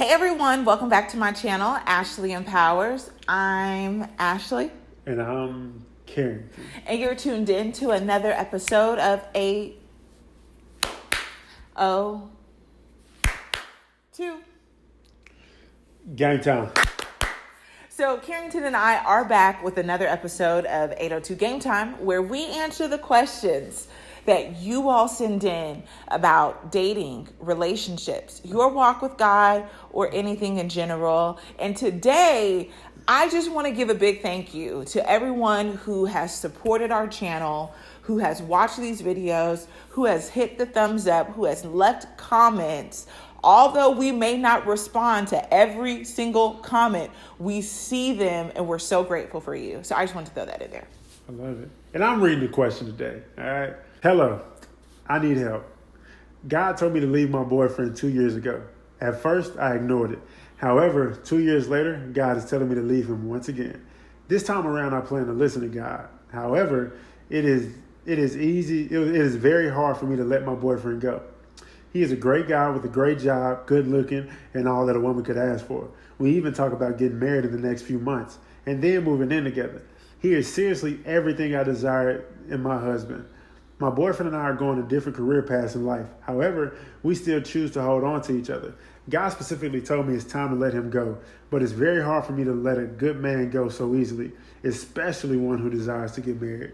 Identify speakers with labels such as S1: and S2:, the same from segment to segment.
S1: Hey everyone, welcome back to my channel, Ashley Empowers. I'm Ashley.
S2: And I'm Carrington.
S1: And you're tuned in to another episode of AO2
S2: Game time.
S1: So Carrington and I are back with another episode of 802 Game Time, where we answer the questions that you all send in about dating, relationships, your walk with God, or anything in general. And today, I just want to give a big thank you to everyone who has supported our channel, who has watched these videos, who has hit the thumbs up, who has left comments. Although we may not respond to every single comment, we see them and we're so grateful for you. So I just wanted to throw that in there.
S2: I love it. And I'm reading the question today. All right. Hello. I need help. God told me to leave my boyfriend 2 years ago. At first, I ignored it. However, 2 years later, God is telling me to leave him once again. This time around, I plan to listen to God. However, it is very hard for me to let my boyfriend go. He is a great guy with a great job, good looking, and all that a woman could ask for. We even talk about getting married in the next few months and then moving in together. He is seriously everything I desire in my husband. My boyfriend and I are going a different career paths in life. However, we still choose to hold on to each other. God specifically told me it's time to let him go, but it's very hard for me to let a good man go so easily, especially one who desires to get married.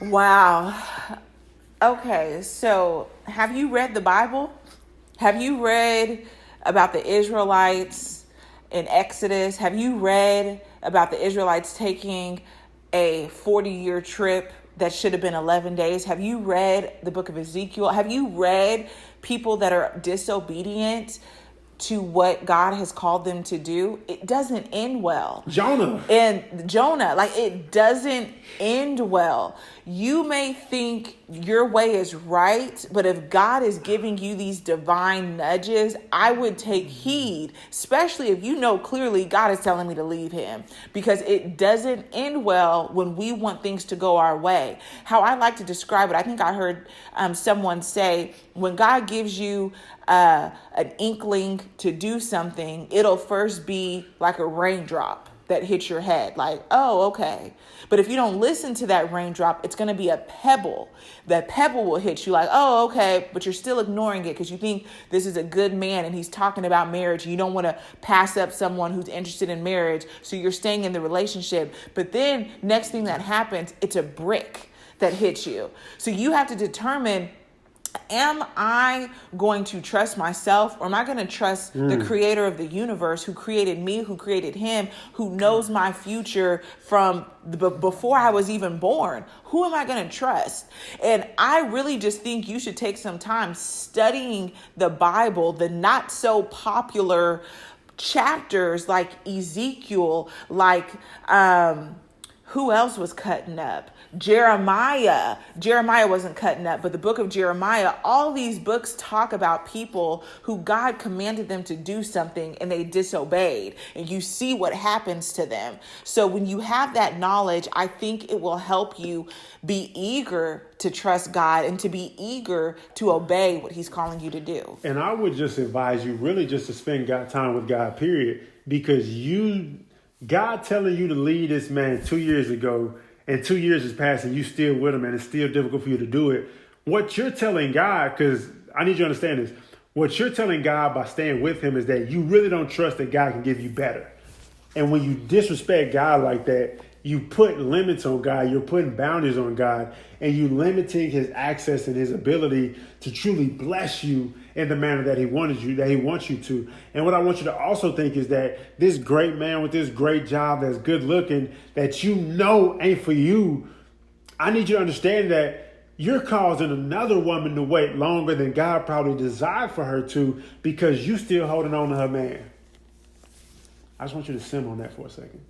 S1: Wow. Okay, so have you read the Bible? Have you read about the Israelites in Exodus? Have you read about the Israelites taking a 40-year trip that should have been 11 days? Have you read the book of Ezekiel? Have you read people that are disobedient to what God has called them to do? It doesn't end well.
S2: Jonah,
S1: it doesn't end well. You may think your way is right, but if God is giving you these divine nudges, I would take heed, especially if you know clearly God is telling me to leave him, because it doesn't end well when we want things to go our way. How I like to describe it, I think I heard someone say, when God gives you an inkling to do something, it'll first be like a raindrop that hits your head, like, oh, okay. But if you don't listen to that raindrop, it's going to be a pebble. That pebble will hit you like, oh, okay, but you're still ignoring it because you think this is a good man and he's talking about marriage. You don't want to pass up someone who's interested in marriage, so you're staying in the relationship. But then next thing that happens, it's a brick that hits you. So you have to determine, am I going to trust myself, or am I going to trust the creator of the universe who created me, who created him, who knows my future from before I was even born? Who am I going to trust? And I really just think you should take some time studying the Bible, the not so popular chapters like Ezekiel, like who else was cutting up? Jeremiah wasn't cutting up, but the book of Jeremiah, all these books talk about people who God commanded them to do something and they disobeyed, and you see what happens to them. So when you have that knowledge, I think it will help you be eager to trust God and to be eager to obey what he's calling you to do.
S2: And I would just advise you really just to spend time with God, period, because God telling you to leave this man 2 years ago, and 2 years has passed and you still with him and it's still difficult for you to do it. What you're telling God, because I need you to understand this, what you're telling God by staying with him is that you really don't trust that God can give you better. And when you disrespect God like that, you put limits on God, you're putting boundaries on God, and you limiting his access and his ability to truly bless you in the manner that he wants you to. And what I want you to also think is that this great man with this great job that's good looking, that you know ain't for you, I need you to understand that you're causing another woman to wait longer than God probably desired for her to, because you still holding on to her man. I just want you to simmer on that for a second.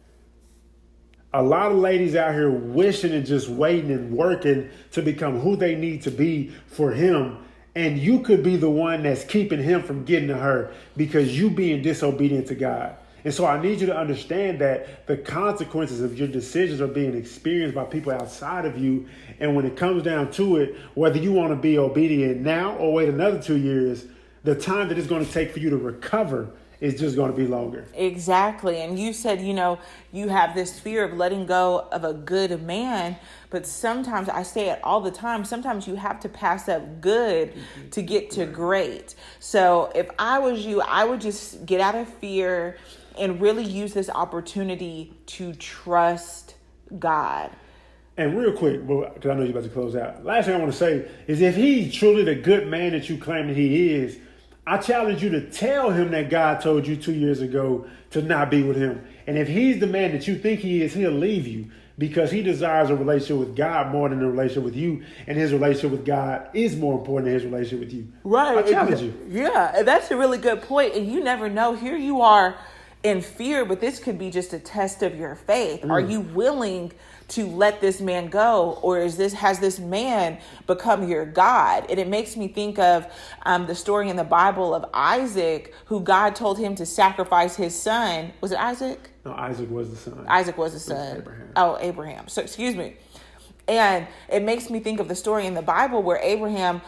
S2: A lot of ladies out here wishing and just waiting and working to become who they need to be for him. And you could be the one that's keeping him from getting to her because you being disobedient to God. And so I need you to understand that the consequences of your decisions are being experienced by people outside of you. And when it comes down to it, whether you want to be obedient now or wait another 2 years, the time that it's going to take for you to recover is just going to be longer.
S1: Exactly. And you said, you have this fear of letting go of a good man, but sometimes, I say it all the time, sometimes you have to pass up good to get to great. So if I was you, I would just get out of fear and really use this opportunity to trust God.
S2: And real quick, because I know you're about to close out. Last thing I want to say is, if he's truly the good man that you claim that he is, I challenge you to tell him that God told you 2 years ago to not be with him. And if he's the man that you think he is, he'll leave you because he desires a relationship with God more than a relationship with you. And his relationship with God is more important than his relationship with you.
S1: Right.
S2: I challenge you.
S1: Yeah, that's a really good point. And you never know. Here you are in fear, but this could be just a test of your faith. Are you willing to let this man go, or has this man become your God? And it makes me think of the story in the Bible of Isaac, who God told him to sacrifice his son. Was it Isaac?
S2: No, Isaac was the son.
S1: Isaac was the son.
S2: Abraham.
S1: Oh, Abraham. So excuse me. And it makes me think of the story in the Bible where Abraham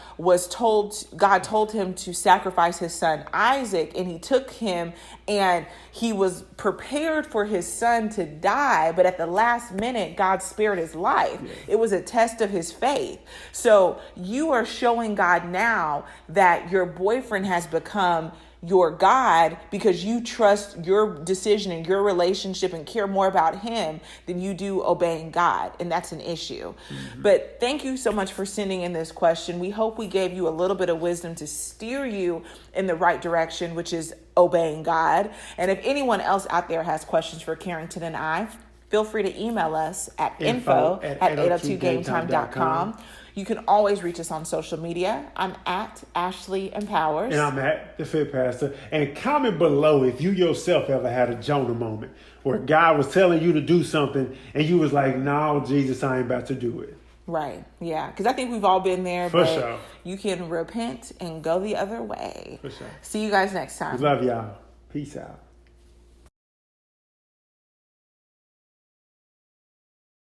S1: God told him to sacrifice his son Isaac, and he took him and he was prepared for his son to die. But at the last minute, God spared his life. Yeah. It was a test of his faith. So you are showing God now that your boyfriend has become your God because you trust your decision and your relationship and care more about him than you do obeying God. And that's an issue. Mm-hmm. But thank you so much for sending in this question. We hope we gave you a little bit of wisdom to steer you in the right direction, which is obeying God. And if anyone else out there has questions for Carrington and I, feel free to email us at info@802gametime.com. You can always reach us on social media. I'm at Ashley Empowers.
S2: And I'm at The Fit Pastor. And comment below if you yourself ever had a Jonah moment where God was telling you to do something and you was like, no, Jesus, I ain't about to do it.
S1: Right. Yeah. Because I think we've all been there.
S2: For
S1: but
S2: sure.
S1: You can repent and go the other way.
S2: For sure.
S1: See you guys next time.
S2: We love y'all. Peace out.